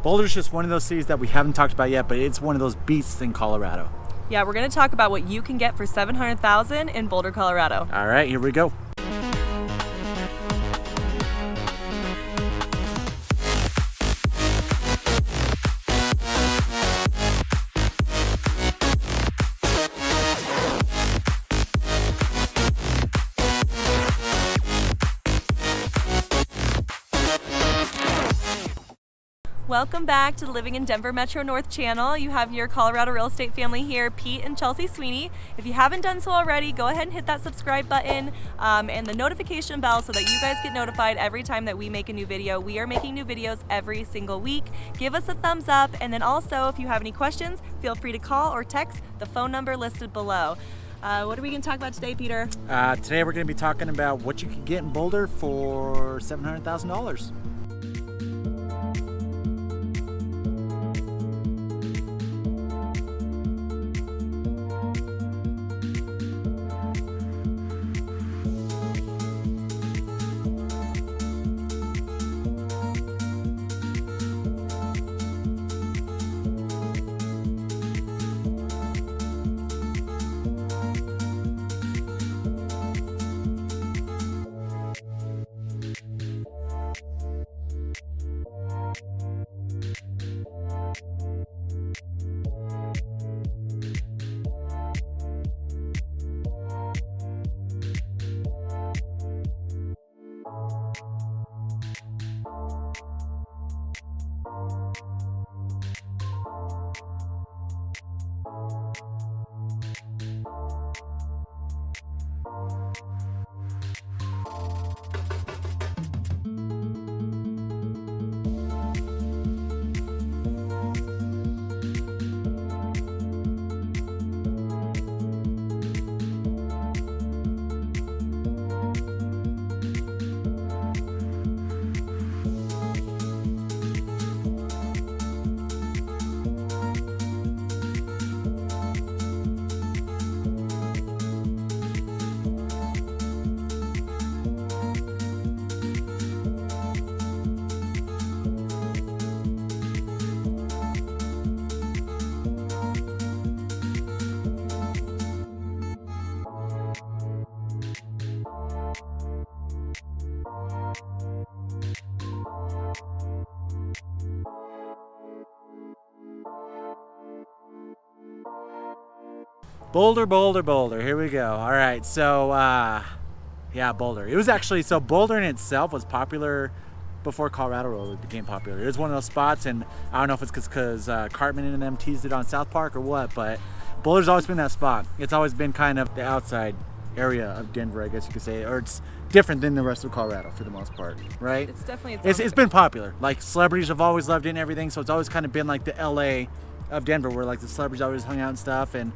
Boulder's just one of those cities that we haven't talked about yet, but it's one of those beasts in Colorado. Yeah, we're going to talk about what you can get for $700,000 in Boulder, Colorado. All right, here we go. Welcome back to the Living in Denver Metro North channel. You have your Colorado real estate family here, Pete and Chelsea Sweeney. If you haven't done so already, go ahead and hit that subscribe button and the notification bell so that you guys get notified every time that we make a new video. We are making new videos every single week. Give us a thumbs up, and then also if you have any questions, feel free to call or text the phone number listed below. What are we going to talk about today, Peter? Today we're going to be talking about what you can get in Boulder for $700,000. Boulder, Boulder, Boulder. Here we go. All right, so yeah, Boulder. It was actually, so Boulder in itself was popular before Colorado really became popular. It was one of those spots, and I don't know if it's because Cartman and them teased it on South Park or what, but Boulder's always been that spot. It's always been kind of the outside area of Denver, I guess you could say, or it's different than the rest of Colorado for the most part, right? It's definitely it's been popular. Like celebrities have always loved it and everything, so it's always kind of been like the LA of Denver, where like the celebrities always hung out and stuff. And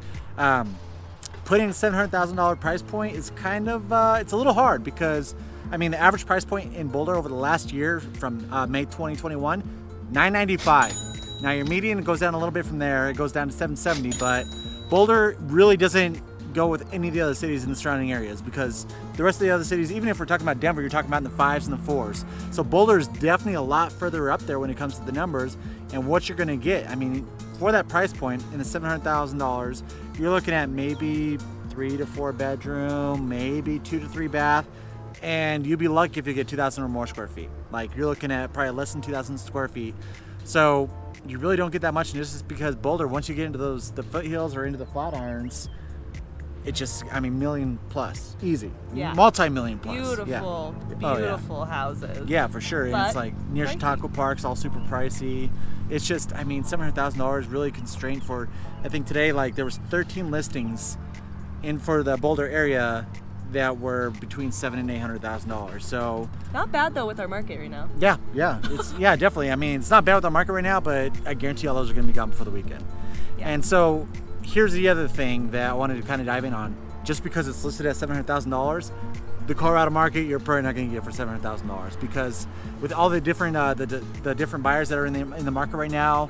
putting a $700,000 price point is kind of it's a little hard, because I mean the average price point in Boulder over the last year from May 2021, $995. Now your median goes down a little bit from there, it goes down to $770, but Boulder really doesn't go with any of the other cities in the surrounding areas, because the rest of the other cities, even if we're talking about Denver, you're talking about in the 5s and the 4s. So Boulder is definitely a lot further up there when it comes to the numbers and what you're going to get. I mean, for that price point in the $700,000, you're looking at maybe 3 to 4 bedroom, maybe 2 to 3 bath, and you'd be lucky if you get 2,000 or more square feet. Like you're looking at probably less than 2,000 square feet. So you really don't get that much, and this is because Boulder, once you get into the foothills or into the flat irons, it just, I mean, million plus, easy. Yeah. Multi-million plus. Beautiful, yeah. beautiful houses. Yeah, for sure. And it's like near Chautauqua Park's all super pricey. It's just, I mean, $700,000 really constrained for, I think today, like there was 13 listings in for the Boulder area that were between $700,000 and $800,000. So not bad though with our market right now. Yeah, it's yeah, definitely. I mean, it's not bad with our market right now, but I guarantee all those are going to be gone before the weekend. Yeah. And so here's the other thing that I wanted to kind of dive in on. Just because it's listed at $700,000, the Colorado market you're probably not going to get for $700,000, because with all the different the different buyers that are in the market right now,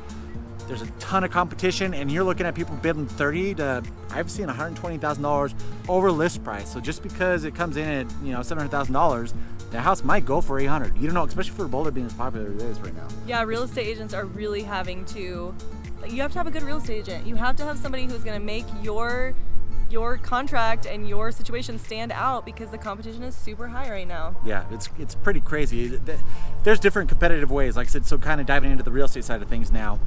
there's a ton of competition, and you're looking at people bidding $30,000 to, I've seen $120,000 over list price. So just because it comes in at $700,000 the house might go for 800. You don't know, especially for Boulder being as popular as it is right now. Yeah, real estate agents are really having to. You have to have a good real estate agent. You have to have somebody who's going to make your contract and your situation stand out, because the competition is super high right now. Yeah, it's pretty crazy. There's different competitive ways, like I said, so kind of diving into the real estate side of things now.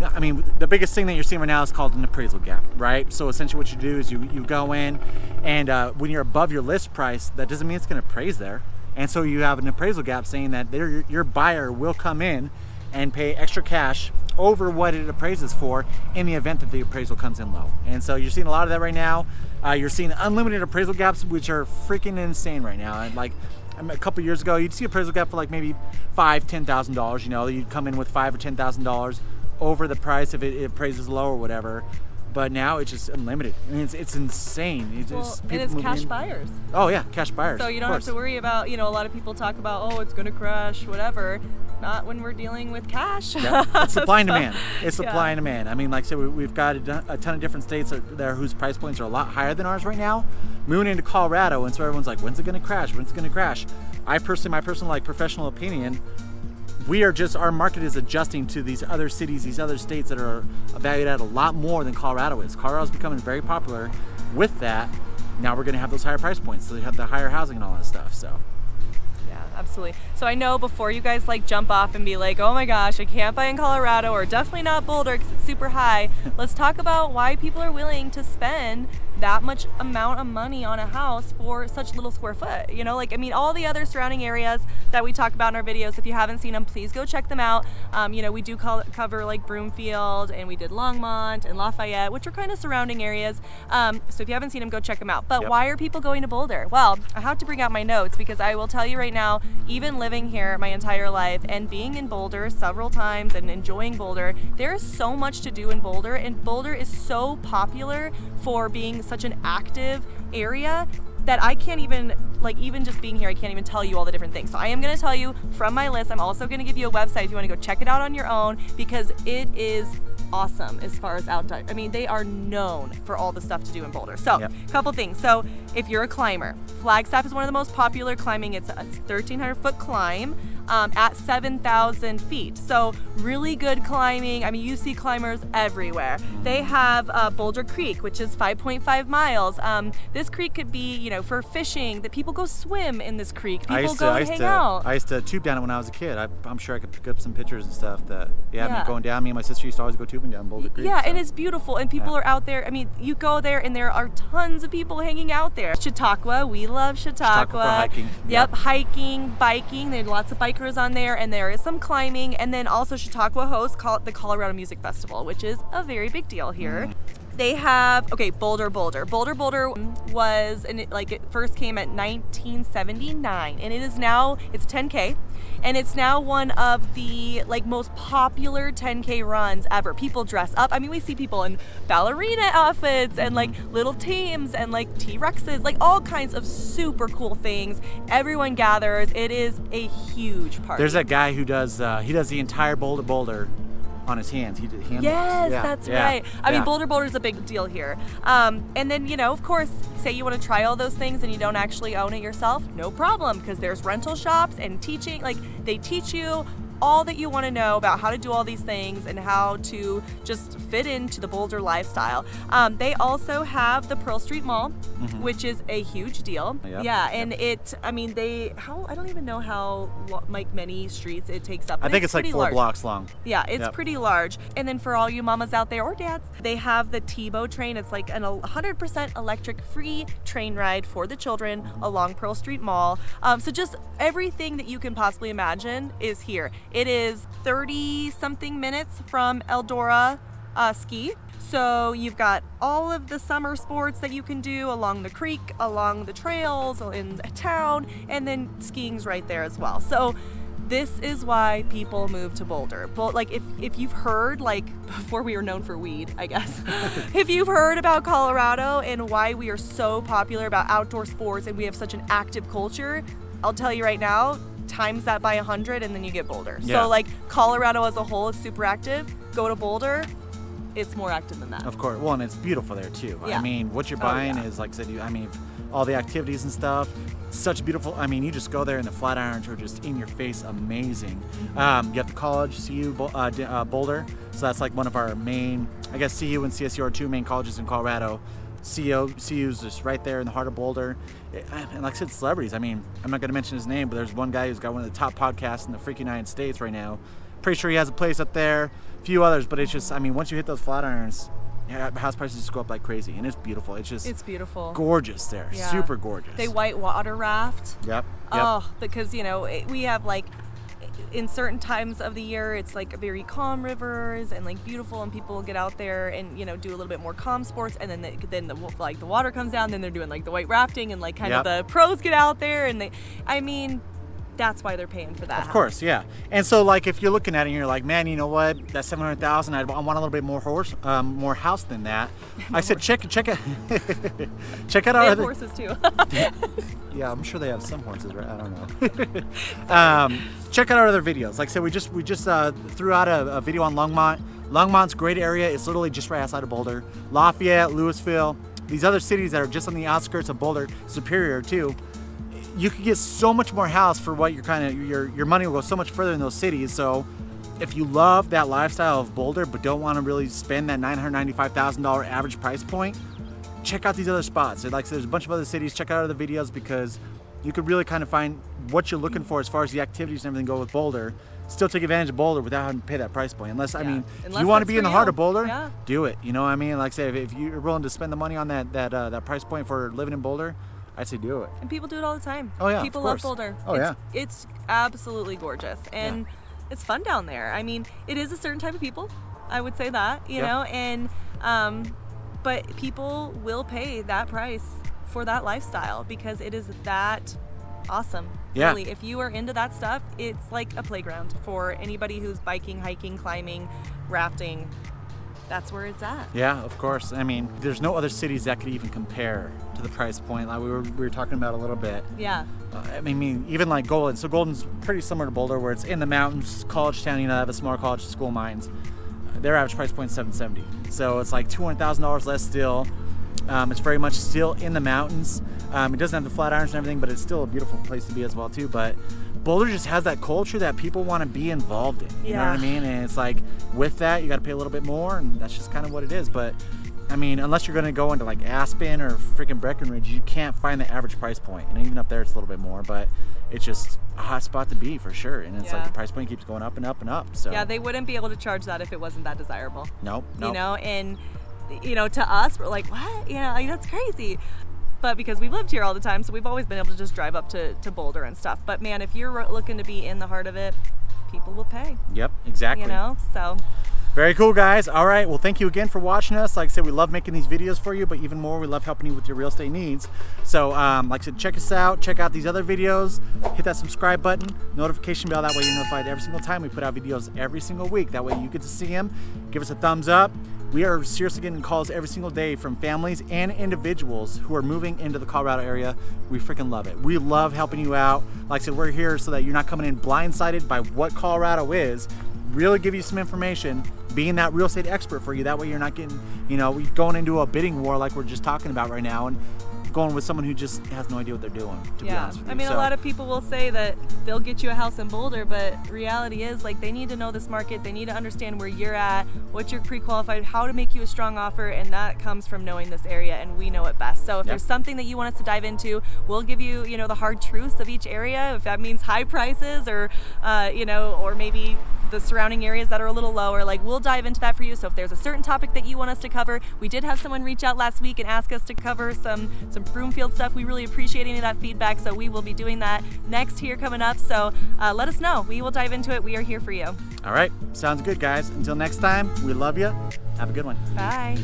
I mean, the biggest thing that you're seeing right now is called an appraisal gap, right? So essentially what you do is you go in, and when you're above your list price, that doesn't mean it's going to appraise there. And so you have an appraisal gap saying that your buyer will come in and pay extra cash over what it appraises for in the event that the appraisal comes in low. And so you're seeing a lot of that right now. You're seeing unlimited appraisal gaps, which are freaking insane right now. And like a couple years ago, you'd see appraisal gap for like maybe $5,000-$10,000. You know, you'd come in with $5,000 or $10,000 over the price if it appraises low or whatever. But now it's just unlimited. I mean, it's insane. And it's cash buyers. Oh yeah, cash buyers. So you don't have to worry about, a lot of people talk about, oh, it's going to crash, whatever. Not when we're dealing with cash. Yeah. It's supply and demand. It's supply and demand. I mean, like I said, we've got a ton of different states there whose price points are a lot higher than ours right now. Moving into Colorado, and so everyone's like, when's it going to crash? When's it going to crash? My personal like professional opinion, our market is adjusting to these other cities, these other states that are valued at a lot more than Colorado is. Colorado's becoming very popular. With that, now we're going to have those higher price points. So they have the higher housing and all that stuff. So. Yeah, absolutely. So I know before you guys like jump off and be like, oh my gosh, I can't buy in Colorado, or definitely not Boulder because it's super high. Let's talk about why people are willing to spend that much amount of money on a house for such little square foot. All the other surrounding areas that we talk about in our videos, if you haven't seen them, please go check them out. We do cover like Broomfield, and we did Longmont and Lafayette, which are kind of surrounding areas. So if you haven't seen them, go check them out. But Why are people going to Boulder? Well, I have to bring out my notes, because I will tell you right now, even living here my entire life and being in Boulder several times and enjoying Boulder, there is so much to do in Boulder, and Boulder is so popular for being such an active area that I can't even, even just being here, I can't even tell you all the different things. So I am going to tell you from my list. I'm also going to give you a website if you want to go check it out on your own, because it is awesome as far as outdoor. I mean, they are known for all the stuff to do in Boulder. So, a couple things. So, if you're a climber, Flagstaff is one of the most popular climbing. It's a 1,300-foot climb at 7,000 feet. So, really good climbing. I mean, you see climbers everywhere. They have Boulder Creek, which is 5.5 miles. This creek could be, for fishing. That people go swim in this creek. People go hang out. I used to tube down it when I was a kid. I'm sure I could pick up some pictures and stuff that, going down. Me and my sister used to always go tubing down Boulder Creek. Yeah, so. And it's beautiful, and people are out there. I mean, you go there, and there are tons of people hanging out there. Chautauqua, we love Chautauqua. For hiking. Yep, hiking, biking. There's lots of bikers on there, and there is some climbing. And then also Chautauqua hosts the Colorado Music Festival, which is a very big deal here. They have, Boulder. Boulder was, it first came at 1979, and it's 10K, and it's now one of the most popular 10K runs ever. People dress up. I mean, we see people in ballerina outfits and little teams and T-Rexes, all kinds of super cool things. Everyone gathers. It is a huge party. There's that guy who does the entire Boulder on his hands. He did hand Yes, that's right. I mean, Boulder is a big deal here. And then, of course, say you want to try all those things and you don't actually own it yourself, no problem, because there's rental shops and teaching. They teach you all that you want to know about how to do all these things and how to just fit into the Boulder lifestyle. They also have the Pearl Street Mall, which is a huge deal. Yeah, and I don't even know how many streets it takes up. I think it's 4 blocks long. Yeah, it's pretty large. And then for all you mamas out there or dads, they have the T-Bow train. It's an 100% electric free train ride for the children along Pearl Street Mall. So just everything that you can possibly imagine is here. It is 30-something minutes from Eldora Ski. So you've got all of the summer sports that you can do along the creek, along the trails, in town, and then skiing's right there as well. So this is why people move to Boulder. But if you've heard, before we were known for weed, I guess, if you've heard about Colorado and why we are so popular about outdoor sports and we have such an active culture, I'll tell you right now, times that by 100 and then you get Boulder. So Colorado as a whole is super active. Go to Boulder, it's more active than that. Of course. Well, and it's beautiful there too. Yeah. I mean, what you're buying yeah. is, like I said, I mean, all the activities and stuff. Such beautiful. I mean, you just go there and the Flatirons are just in your face, amazing. You have the college, CU, Boulder. So that's like one of our main, I guess CU and CSU are two main colleges in Colorado. CU's just right there in the heart of Boulder. And like I said, celebrities. I mean, I'm not going to mention his name, but there's one guy who's got one of the top podcasts in the freaking United States right now. Pretty sure he has a place up there, a few others, but it's just, I mean, once you hit those Flatirons, house prices just go up like crazy, and it's beautiful. It's beautiful, gorgeous there, super gorgeous. They white water raft. Yep. Oh, because we have like in certain times of the year it's like very calm rivers and like beautiful, and people get out there and do a little bit more calm sports, and then the water comes down, then they're doing like the white rafting, and like kind of the pros get out there, and that's why they're paying for that. Of course, yeah. And so, like, if you're looking at it and you're like, man, you know what? That's $700,000. I want a little bit more more house than that. I said, check it. check out our they have other horses too. Yeah, I'm sure they have some horses, right? I don't know. Check out our other videos. Like I said, we just threw out a video on Longmont. Longmont's a great area. It's literally just right outside of Boulder. Lafayette, Louisville, these other cities that are just on the outskirts of Boulder, Superior too. You could get so much more house for what your money will go so much further in those cities. So if you love that lifestyle of Boulder but don't want to really spend that $995,000 average price point, check out these other spots. Like I said, there's a bunch of other cities. Check out other videos, because you could really kind of find what you're looking for as far as the activities and everything go with Boulder. Still take advantage of Boulder without having to pay that price point. Unless you want to be in the heart of Boulder, do it. You know what I mean? Like I say, if you're willing to spend the money on that price point for living in Boulder, I'd say do it. And people do it all the time. Oh yeah, people love Boulder. It's absolutely gorgeous, and it's fun down there. I mean, it is a certain type of people, I would say that, you know, and but people will pay that price for that lifestyle because it is that awesome. Yeah. Really, if you are into that stuff, it's like a playground for anybody who's biking, hiking, climbing, rafting. That's where it's at. Yeah, of course. I mean, there's no other cities that could even compare to the price point like we were talking about a little bit. Yeah. I mean, even like Golden. So Golden's pretty similar to Boulder, where it's in the mountains, college town. They have a small college, school mines. Their average price point is $770. So it's like $200,000 less still. It's very much still in the mountains. It doesn't have the Flatirons and everything, but it's still a beautiful place to be as well too. But Boulder just has that culture that people want to be involved in. You know what I mean? And it's like, with that, you got to pay a little bit more, and that's just kind of what it is. But I mean, unless you're going to go into like Aspen or freaking Breckenridge, you can't find the average price point. And even up there, it's a little bit more, but it's just a hot spot to be for sure. And it's like the price point keeps going up and up and up. So yeah, they wouldn't be able to charge that if it wasn't that desirable. Nope. You know, and to us, we're like, what? That's crazy. But because we've lived here all the time, so we've always been able to just drive up to Boulder and stuff. But man, if you're looking to be in the heart of it, people will pay. Yep, exactly. So. Very cool, guys. All right, well, thank you again for watching us. Like I said, we love making these videos for you, but even more, we love helping you with your real estate needs. So, like I said, check us out. Check out these other videos. Hit that subscribe button, notification bell. That way you're notified every single time we put out videos every single week. That way you get to see them. Give us a thumbs up. We are seriously getting calls every single day from families and individuals who are moving into the Colorado area. We freaking love it. We love helping you out. Like I said, we're here so that you're not coming in blindsided by what Colorado is. Really give you some information, being that real estate expert for you. That way you're not getting, going into a bidding war like we're just talking about right now, and going with someone who just has no idea what they're doing, to be honest with you. I mean, a lot of people will say that they'll get you a house in Boulder, but reality is, like, they need to know this market. They need to understand where you're at, what you're pre-qualified, how to make you a strong offer, and that comes from knowing this area, and we know it best. So if there's something that you want us to dive into, we'll give you, the hard truths of each area. If that means high prices or, or maybe the surrounding areas that are a little lower, like, we'll dive into that for you. So if there's a certain topic that you want us to cover, we did have someone reach out last week and ask us to cover some Broomfield stuff. We really appreciate any of that feedback, so we will be doing that next here coming up. So let us know. We will dive into it. We are here for you. All right. Sounds good, guys. Until next time, we love you. Have a good one. Bye.